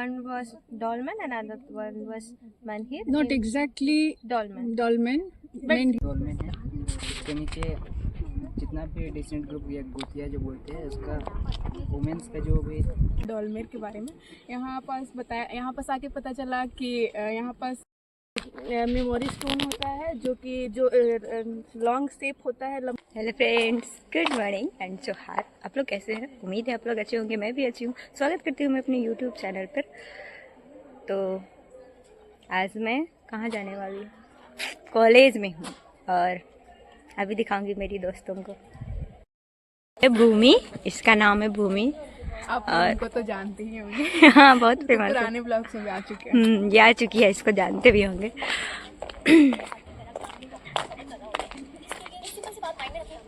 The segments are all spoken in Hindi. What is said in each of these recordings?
one was dolmen, another one was manhir. Not exactly Dolmen. dolmen. Dolmen है। उसके नीचे जितना भी डिसेंट ग्रुप या गोतिया जो बोलते हैं उसका वुमेन्स का जो भी डॉलमेर के बारे में यहाँ पास आके पता चला कि यहाँ पास मेमोरी स्टोन होता है जो लॉन्ग शेप होता है। Hello friends, good morning and जोहार। आप लोग कैसे हैं? उम्मीद है आप लोग अच्छे होंगे, मैं भी अच्छी हूँ। स्वागत करती हूँ मैं अपने यूट्यूब चैनल पर। तो आज मैं कहाँ जाने वाली हूँ? कॉलेज में हूँ और अभी दिखाऊंगी मेरी दोस्तों को। ये भूमि, इसका नाम है भूमि। आप उनको तो जानते ही होंगे। हाँ, बहुत फेमस है, पुराने ब्लॉग्स में भी आ चुके हैं। ये आ चुकी है, इसको जानते भी होंगे।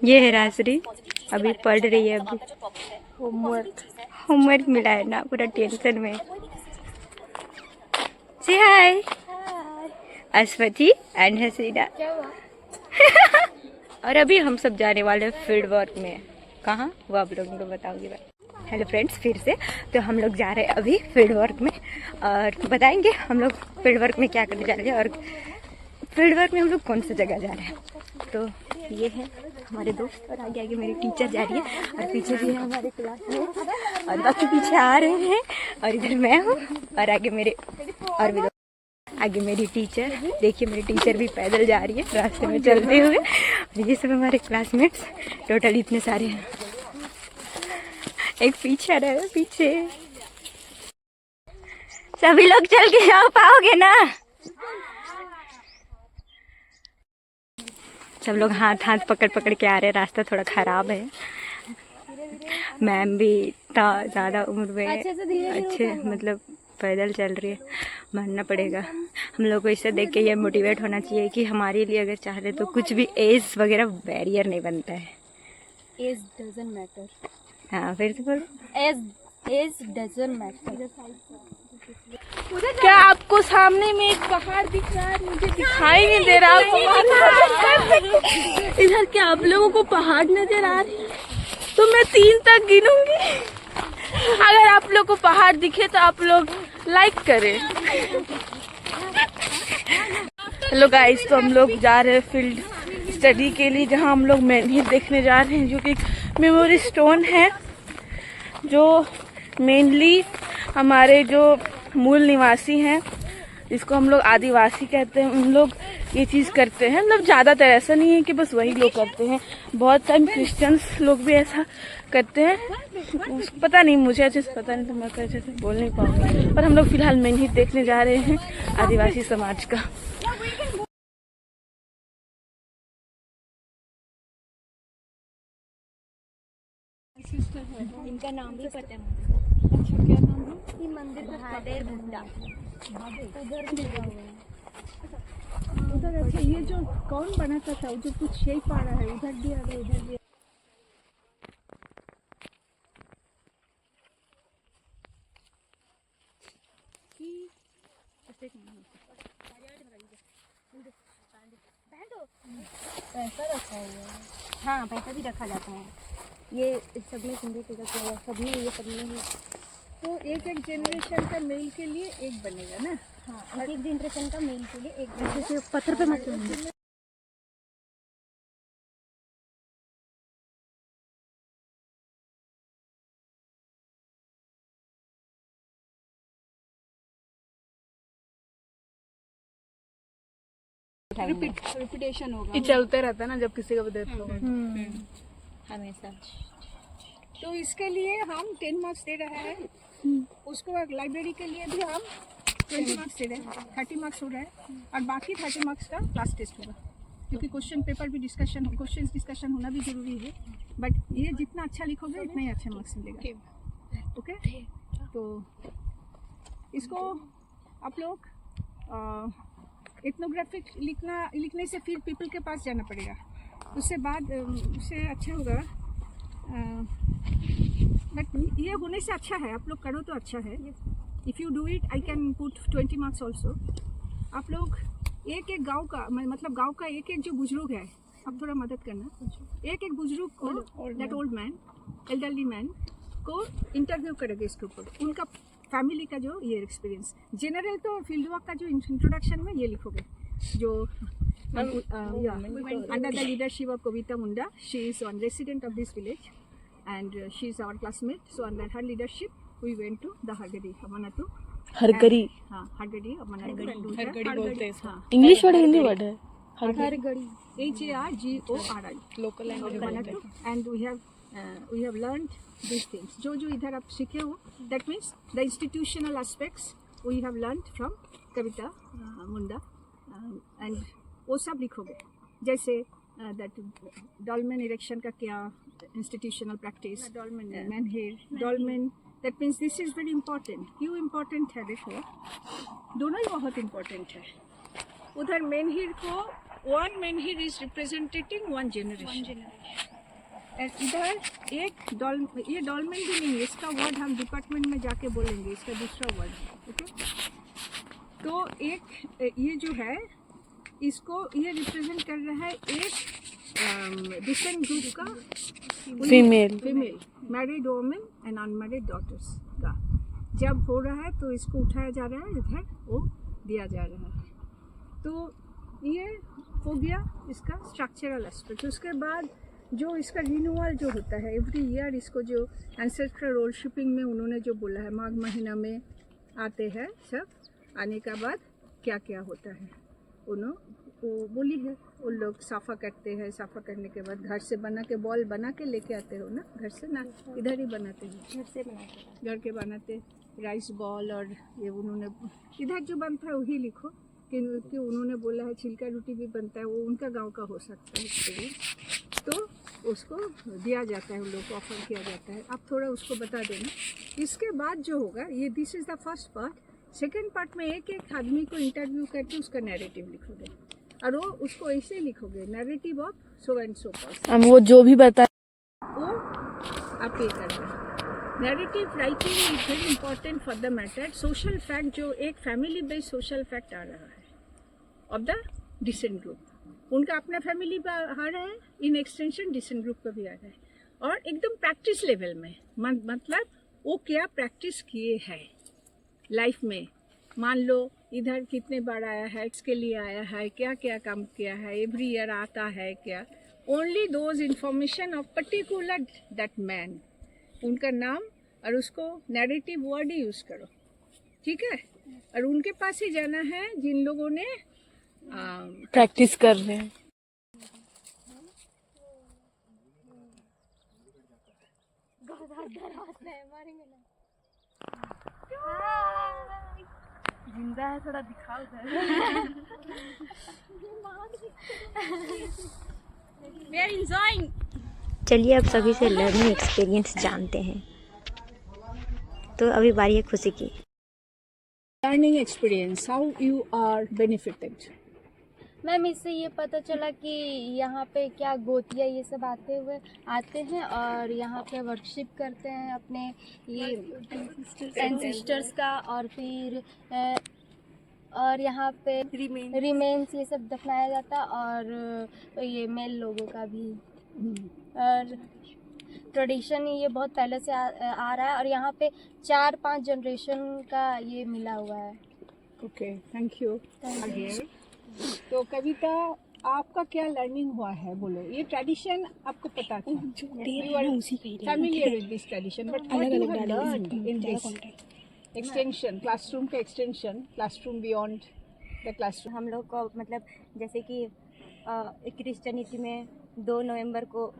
ये है राजश्री, अभी पढ़ रही है। अभी होमवर्क मिला है ना, पूरा टेंशन में। से हाय अश्वती एंड हसीना। और अभी हम सब जाने वाले हैं फील्ड वर्क में। कहाँ वो आप लोगों को बताऊंगी मैं। हेलो फ्रेंड्स, फिर से तो हम लोग जा रहे हैं अभी फील्ड वर्क में और बताएंगे हम लोग फील्ड वर्क में क्या करने जा रहे हैं और फील्ड वर्क में हम लोग कौन सी जगह जा रहे हैं। तो ये है हमारे दोस्त और आगे आगे मेरी टीचर जा रही है और पीछे भी है हमारे क्लास में और बाकी पीछे आ रहे हैं और इधर मैं हूँ और आगे मेरे और भी आगे मेरी टीचर। देखिए मेरी टीचर भी पैदल जा रही है रास्ते में चलते हुए। और ये सब हमारे क्लासमेट्स टोटल इतने सारे हैं। एक पीछे रहे, पीछे सभी लोग चल के जा पाओगे ना? सब लोग हाथ हाथ पकड़ पकड़ के आ रहे हैं। रास्ता थोड़ा खराब है। मैम भी ज़्यादा उम्र में अच्छे मतलब पैदल चल रही है, मानना पड़ेगा। हम लोग को इससे देख के ये मोटिवेट होना चाहिए कि हमारे लिए अगर चाह रहे तो कुछ भी एज वगैरह बैरियर नहीं बनता है। Age doesn't matter. हाँ, फिर से बोलो। Age doesn't matter. क्या आपको सामने में एक पहाड़ दिख रहा है? मुझे दिखाई नहीं दे रहा। इधर क्या आप लोगों को पहाड़ नजर आ रही है? तो मैं 3 तक गिनूंगी। अगर आप लोग को पहाड़ दिखे तो आप लोग लाइक करें। हेलो गाइस, तो हम लोग जा रहे हैं फील्ड स्टडी के लिए, जहां हम लोग मैनहिर देखने जा रहे हैं, जो कि मेमोरी स्टोन है, जो मेनली हमारे जो मूल निवासी हैं, जिसको हम लोग आदिवासी कहते हैं, उन लोग ये चीज़ करते हैं। मतलब ज़्यादातर ऐसा नहीं है कि बस वही लोग करते हैं, बहुत सारे क्रिश्चियंस लोग भी ऐसा करते हैं। पता नहीं, मुझे अच्छे से पता नहीं, तो मैं अच्छे से बोल नहीं पाऊंगी। पर हम लोग फिलहाल मैनहिर देखने जा रहे हैं आदिवासी समाज का। इनका नाम भी पता है। अच्छा, क्या नाम है? ये मंदिर महादेव भुट्टा उधर। अच्छा, ये जो कौन बनाता था, जो कुछ शेप आ रहा है, उधर भी आ रहा है, उधर भी। पैसा रखा हुआ है। हाँ, पैसा भी रखा जाता है। ये सब में सिंदूर टीका किया हुआ, सब में ये सब में ही। तो एक एक जनरेशन का मेल के लिए एक बनेगा ना? हाँ, एक जनरेशन का मेल के लिए एक जैसे पत्थर पे मत रखना। रिपीटेशन होगा। ये चलते रहता है ना जब किसी का भी डेथ होगा। हमेशा। तो इसके लिए हम 10 मार्क्स दे रहे हैं। उसको लाइब्रेरी के लिए भी हम 20 मार्क्स दे रहे हैं, 30 मार्क्स हो रहा है और बाकी 30 मार्क्स का क्लास टेस्ट होगा, क्योंकि क्वेश्चन पेपर भी डिस्कशन होना भी जरूरी है। बट ये जितना अच्छा लिखोगे उतना ही अच्छा मार्क्स मिलेगा। ओके, तो इसको आप लोग इथनोग्राफिक लिखने से फिर पीपल के पास जाना पड़ेगा, उससे बाद उससे अच्छा होगा। बट ये होने से अच्छा है, आप लोग करो तो अच्छा है। If you do it I can put 20 marks also. आप लोग एक एक गांव का, मतलब गांव का एक एक जो बुजुर्ग है, आप थोड़ा मदद करना। एक एक बुजुर्ग को, that old man, elderly man को इंटरव्यू करेंगे इसके ऊपर। उनका फैमिली का जो ये एक्सपीरियंस जनरल तो फील्ड वर्क का जो इंट्रोडक्शन में ये लिखोगे जो under the leadership of Kavita Munda she is one resident of this village and she is our classmate, so under her leadership we went to the Hargadi Amanatu. हरगरी Hargadi Amanatu. हरगड़ी बोलते हैं इंग्लिश वर्ड हिंदी वर्ड है Hargadi HARGORI local Amanatu, and we have learned these things. जो इधर आप सीखे हो, that means the institutional aspects we have learned from Kavita Munda, and वो सब लिखोगे जैसे that dolmen erection का क्या institutional practice, menhir, dolmen, that means this is very important. क्यों important है देखो, दोनों ही बहुत important है. उधर menhir को one menhir is representing one generation. and इधर एक ये dolmen भी नहीं है, इसका word हम डिपार्टमेंट में जाके बोलेंगे, इसका दूसरा word है, ओके. तो एक ये जो है इसको ये रिप्रेजेंट कर रहा है एक डिफरेंट ग्रुप का female married women and unmarried daughters का जब हो रहा है तो इसको उठाया जा रहा है, इधर वो दिया जा रहा है. तो ये हो गया इसका स्ट्रक्चरल एस्पेक्ट. उसके बाद जो इसका रिन्यूअल जो होता है एवरी ईयर, इसको जो एंसेस्ट्रल रोलशिपिंग में उन्होंने जो बोला है माघ महीना में आते हैं सब, आने का बाद क्या क्या होता है वो बोली है. वो लोग साफ़ा करते हैं, साफ़ा करने के बाद घर से बना के बॉल बना के लेके आते हो ना, घर से ना इधर ही बनाते हैं, घर से बनाते, घर के बनाते राइस बॉल. और ये उन्होंने इधर जो बनता है वही लिखो कि उन्होंने बोला है छिलका रोटी भी बनता है, वो उनका गांव का हो सकता है इसके लिए, तो उसको दिया जाता है, उन लोग को ऑफर किया जाता है. आप थोड़ा उसको बता देना. इसके बाद जो होगा ये this is the first part. Second part में एक एक आदमी को इंटरव्यू करके उसका नैरेटिव लिखोगे और वो उसको ऐसे लिखोगे narrative of so and so person. हम वो जो भी बता वो आप ये कर रहे हैं. Narrative writing is very important for the matter. Social fact जो एक फैमिली बेस्ड सोशल फैक्ट आ रहा है ऑफ द डिसेंट ग्रुप, उनका अपना फैमिली आ रहा है, इन एक्सटेंशन डिसेंट ग्रुप का भी आ रहा है, और एकदम प्रैक्टिस लेवल में मतलब वो क्या प्रैक्टिस किए हैं लाइफ में. मान लो इधर कितने बार आया है, इसके लिए आया है, क्या क्या काम किया है, एवरी ईयर आता है क्या, only those information of particular that man, उनका नाम और उसको नैरेटिव वर्ड ही यूज़ करो, ठीक है. और उनके पास ही जाना है जिन लोगों ने प्रैक्टिस कर रहे हैं. जिंदा है, थोड़ा दिखाओ चलिए अब सभी से लर्निंग एक्सपीरियंस जानते हैं. तो अभी बारी है खुशी की. Learning experience, how you are benefited. Ma'am इससे ये पता चला कि यहाँ पे क्या गोतिया ये सब आते हैं और यहाँ पे वर्शिप करते हैं अपने ये एंसेस्टर्स का, और फिर और यहाँ पे रिमेन्स ये सब दफनाया जाता, और ये मेल लोगों का भी. और ट्रेडिशन ये बहुत पहले से आ रहा है, और यहाँ पे 4-5 जनरेशन का ये मिला हुआ है. Okay, thank you. तो कविता, आपका क्या लर्निंग हुआ है बोलो. ये ट्रेडिशन आपको पता था, familiar with this tradition, but what you have learned in this extension, classroom का extension, classroom beyond the classroom. हम लोग को मतलब जैसे कि क्रिश्चियनिटी में 2 नवंबर को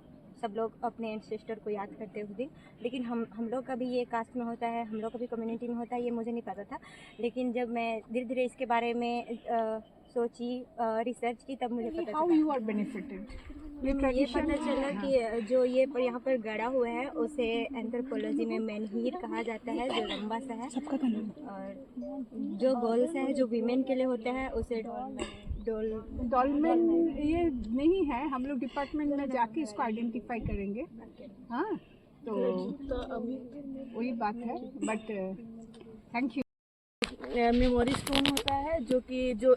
सब लोग अपने एंसेस्टर को याद करते हुए, लेकिन हम लोग का भी ये कास्ट में होता है, हम लोग का भी कम्युनिटी में होता है, ये मुझे नहीं पता था. लेकिन जब मैं धीरे धीरे इसके बारे में सोची, रिसर्च की, तब मुझे पता हाउ यू आर बेनिफिटेड. ये पता चला कि जो ये पर यहाँ पर गड़ा हुआ है उसे एंथ्रोपोलॉजी में मेनहीर कहा जाता है, जो लंबा सा है. और जो गर्ल्स है, जो वीमेन के लिए होता है, उसे डॉलमेन ये नहीं है. हम लोग डिपार्टमेंट में जाके इसको आइडेंटिफाई करेंगे. हाँ, तो अभी वही बात है. But thank you. Memory stone होता है, जो कि जो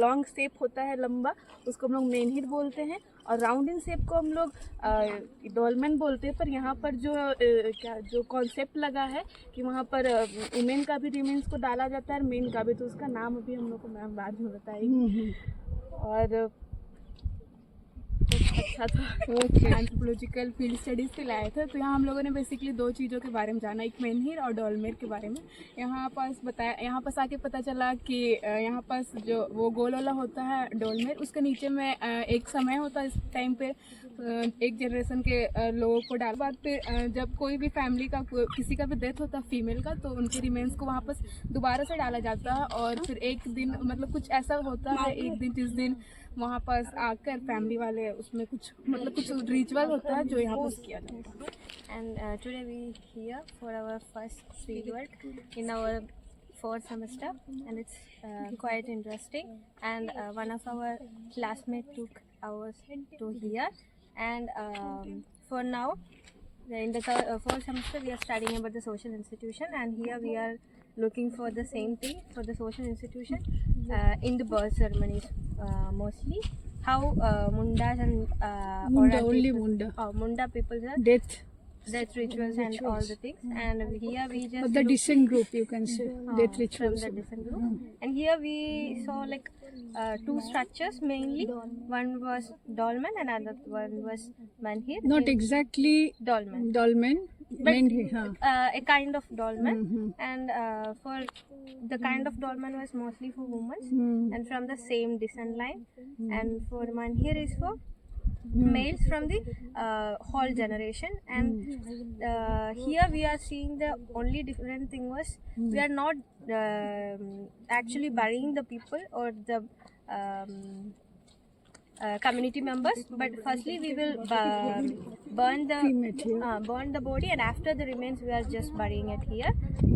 लॉन्ग शेप होता है लंबा, उसको हम लोग मेनहिर बोलते हैं। और राउंड इन शेप को हम लोग डोलमेन बोलते हैं। पर यहाँ पर जो कॉन्सेप्ट लगा है कि वहाँ पर वुमेन का भी रिमेन्स को डाला जाता है और मेन का भी, तो उसका नाम अभी हम लोग को मैम बाद में बताएगी। और अच्छा था। एंथ्रोपोलॉजिकल फील्ड स्टडीज़ के लाए थे, तो यहाँ हम लोगों ने बेसिकली दो चीज़ों के बारे में जाना, एक मेनहिर और डोलमेर के बारे में। यहाँ पास आके पता चला कि यहाँ पास जो वो गोल वाला होता है डोलमेर, उसके नीचे में एक समय होता है, इस टाइम पे एक जनरेशन के लोगों को डाल बाद फिर जब कोई भी फैमिली का किसी का भी डेथ होता है फीमेल का, तो उनके रिमेन्स को वहाँ पर दोबारा से डाला जाता है। और फिर एक दिन मतलब कुछ ऐसा होता है, एक दिन जिस दिन वहाँ पास आकर फैमिली वाले उसमें कुछ रिचुअल होता है जो यहाँ पर किया जाता है। And today we here for our first field work in our fourth semester, and it's quite interesting. And one of our classmates took ours to here, and for now in the fourth semester we are studying about the social institution, and here we are looking for the same thing for the social institution in the birth ceremonies, mostly how mundas and Munda, Oral only people- Munda. Munda people are Death death rituals and all the things. And here we just of the look descent group, you can say. Death from rituals. the different group. And here we saw like two structures mainly. One was dolmen and another one was menhir. Not exactly Dolmen. dolmen, menhir. A kind of dolmen. And for the kind of dolmen was mostly for women and from the same descent line. And for menhir is for males from the whole generation. And here we are seeing the only different thing was we are not actually burying the people or the community members, but firstly we will burn the body, and after the remains we are just burying it here.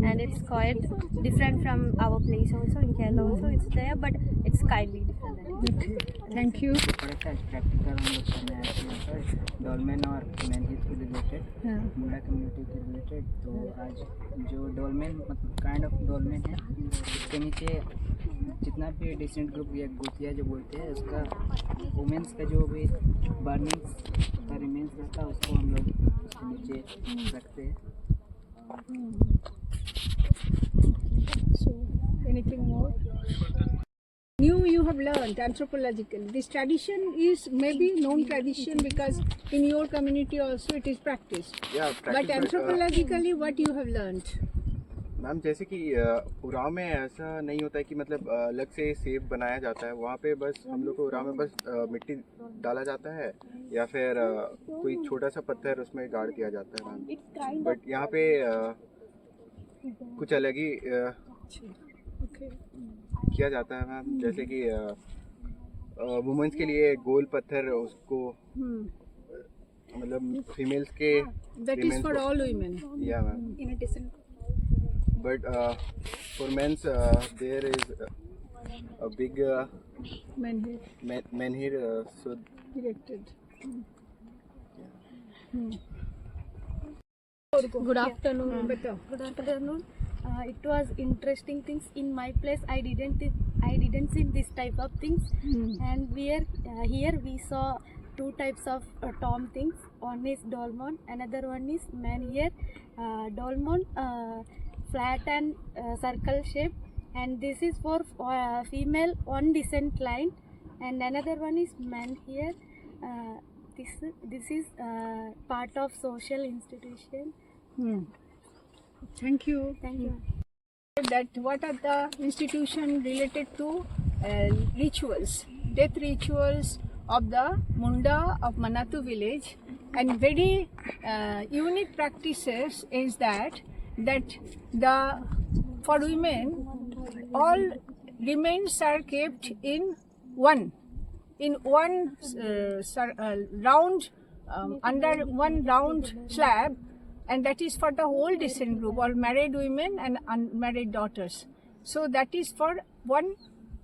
And it's quite different from our place also in Kerala also it's there, but it's kindly different. Thank you. थोड़ा सा प्रैक्टिकल हम लोग करने आए थे यहाँ पर डोलमेन और मेनहिर के रिलेटेड, मुंडा कम्युनिटी के रिलेटेड। तो आज जो डोलमेन मतलब काइंड ऑफ डोलमेन है, उसके नीचे जितना भी डिसेंट ग्रुप या गोतिया जो बोलते हैं, उसका वुमेंस का जो भी बर्निंग का रिमेन्स रहता है उसको हम लोग उसके नीचे रखते हैं। So, anything more? New you have learned anthropologically. This tradition is maybe known tradition because in your community also it is practiced. Yeah, But practice, anthropologically, what you have learned? Ma'am जैसे कि उराव में ऐसा नहीं होता है कि मतलब अलग से सेब बनाया जाता है। वहाँ पे बस हम लोग को उराव में बस मिट्टी डाला जाता है या फिर कोई छोटा सा पत्थर उसमें गाड़ दिया जाता है मैम। बट यहाँ पे कुछ अलग ही किया जाता है मैम। जैसे कि वुमेन्स के लिए गोल पत्थर उसको मतलब फीमेल्स के That is for all women. या ma'am. In a decent. But for men's, there is a big menhir, so Erected. Good afternoon. Better. Good afternoon. It was interesting things in my place. I didn't see this type of things. And here we saw two types of tomb things. One is dolmen, another one is menhir. Dolmen flat and circle shape, and this is for female on descent line, and another one is menhir. This is part of social institution. Thank you. Thank you. That what are the institution related to rituals, death rituals of the Munda of Manatu village, and very unique practices is that the for women all remains are kept in one round under one round slab, and that is for the whole descent group, all married women and unmarried daughters. So that is for one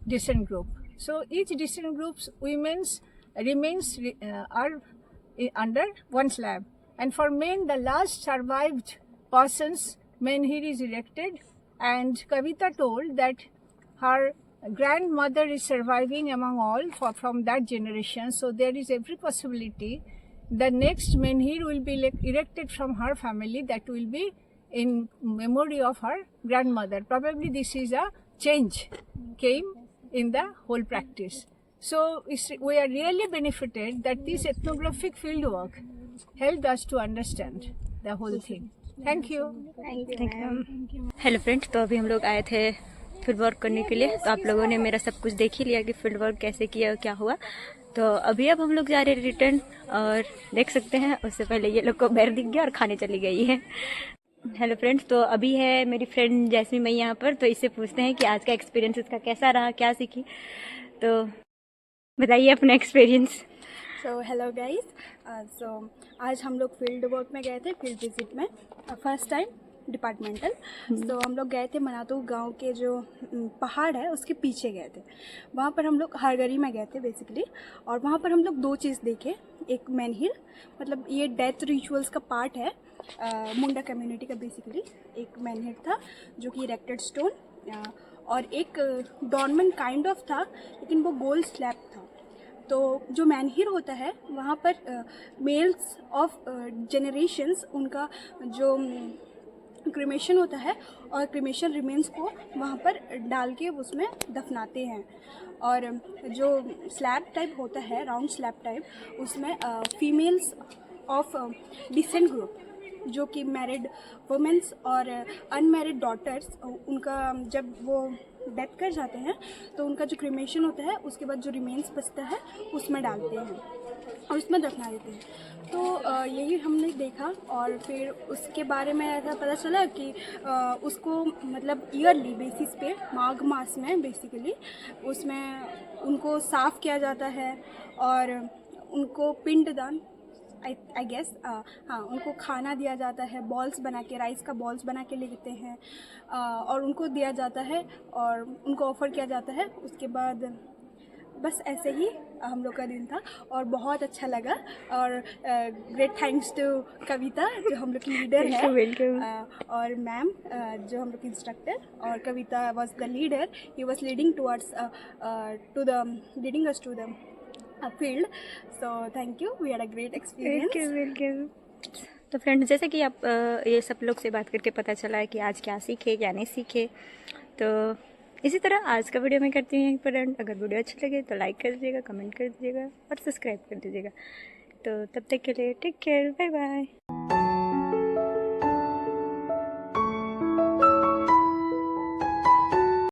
descent group. So each descent group's women's remains are under one slab, and for men the last survived person's menhir is erected And Kavita told that her grandmother is surviving among all from that generation. So there is every possibility the next menhir will be erected from her family, that will be in memory of her grandmother. Probably this is a change came in the whole practice. So we are really benefited that this ethnographic field work helped us to understand the whole thing. Thank you. Hello friends, तो अभी हम लोग आए थे फील्ड वर्क करने के लिए। तो आप लोगों ने मेरा सब कुछ देख ही लिया कि फील्ड वर्क कैसे किया, क्या हुआ। तो अभी अब हम लोग जा रहे हैं रिटर्न, और देख सकते हैं उससे पहले ये लोग को बैर दिख गया और खाने चली गई है। हेलो फ्रेंड्स, तो अभी है मेरी फ्रेंड जैस्मी मई यहाँ पर। तो इससे पूछते हैं कि आज का एक्सपीरियंस इसका कैसा रहा, क्या सीखी। तो बताइए अपना एक्सपीरियंस। सो हेलो गाइस, सो आज हम लोग फील्ड वर्क में गए थे, फील्ड विजिट में, फर्स्ट टाइम डिपार्टमेंटल। तो हम लोग गए थे मनातू गांव के जो पहाड़ है उसके पीछे गए थे। वहाँ पर हम लोग हरगरी में गए थे बेसिकली, और वहाँ पर हम लोग दो चीज़ देखे। एक मेनहिर, मतलब ये डेथ रिचुअल्स का पार्ट है मुंडा कम्युनिटी का। बेसिकली एक मेनहिर था जो कि इरेक्टेड स्टोन, और एक डॉर्मेंट काइंड ऑफ था, लेकिन वो गोल स्लैब था। तो जो मैनहिर होता है वहाँ पर मेल्स ऑफ जनरेशन्स, उनका जो क्रिमेशन होता है और क्रिमेशन रिमेन्स को वहाँ पर डाल के उसमें दफनाते हैं। और जो स्लैब टाइप होता है, राउंड स्लैब टाइप, उसमें फीमेल्स ऑफ डिसेंट ग्रुप, जो कि मैरिड वुमेन्स और अनमैरिड डॉटर्स, उनका जब वो डेथ कर जाते हैं तो उनका जो क्रिमेशन होता है उसके बाद जो रिमेन्स बचता है उसमें डालते हैं और उसमें दफना देते हैं। तो यही हमने देखा, और फिर उसके बारे में ऐसा पता चला कि उसको मतलब ईयरली बेसिस पे माघ मास में बेसिकली उसमें उनको साफ़ किया जाता है, और उनको पिंडदान आई गेस, हाँ, उनको खाना दिया जाता है, बॉल्स बना के, राइस का बॉल्स बना के लेते हैं, और उनको दिया जाता है और उनको ऑफ़र किया जाता है। उसके बाद बस ऐसे ही हम लोग का दिन था, और बहुत अच्छा लगा। और ग्रेट थैंक्स टू कविता जो हम लोग की लीडर है, और मैम जो हम लोग की इंस्ट्रक्टर, और Kavita was the leader, he was leading towards leading us to the field. So thank you, we had a great experience. तो फ्रेंड्स, जैसे कि आप ये सब लोग से बात करके पता चला है कि आज क्या सीखे, क्या नहीं सीखे। तो इसी तरह आज का वीडियो मैं करती हूँ पर एंड। अगर वीडियो अच्छी लगे तो लाइक कर दीजिएगा, कमेंट कर दीजिएगा और सब्सक्राइब कर दीजिएगा। तो तब तक के लिए टेक केयर, बाय बाय।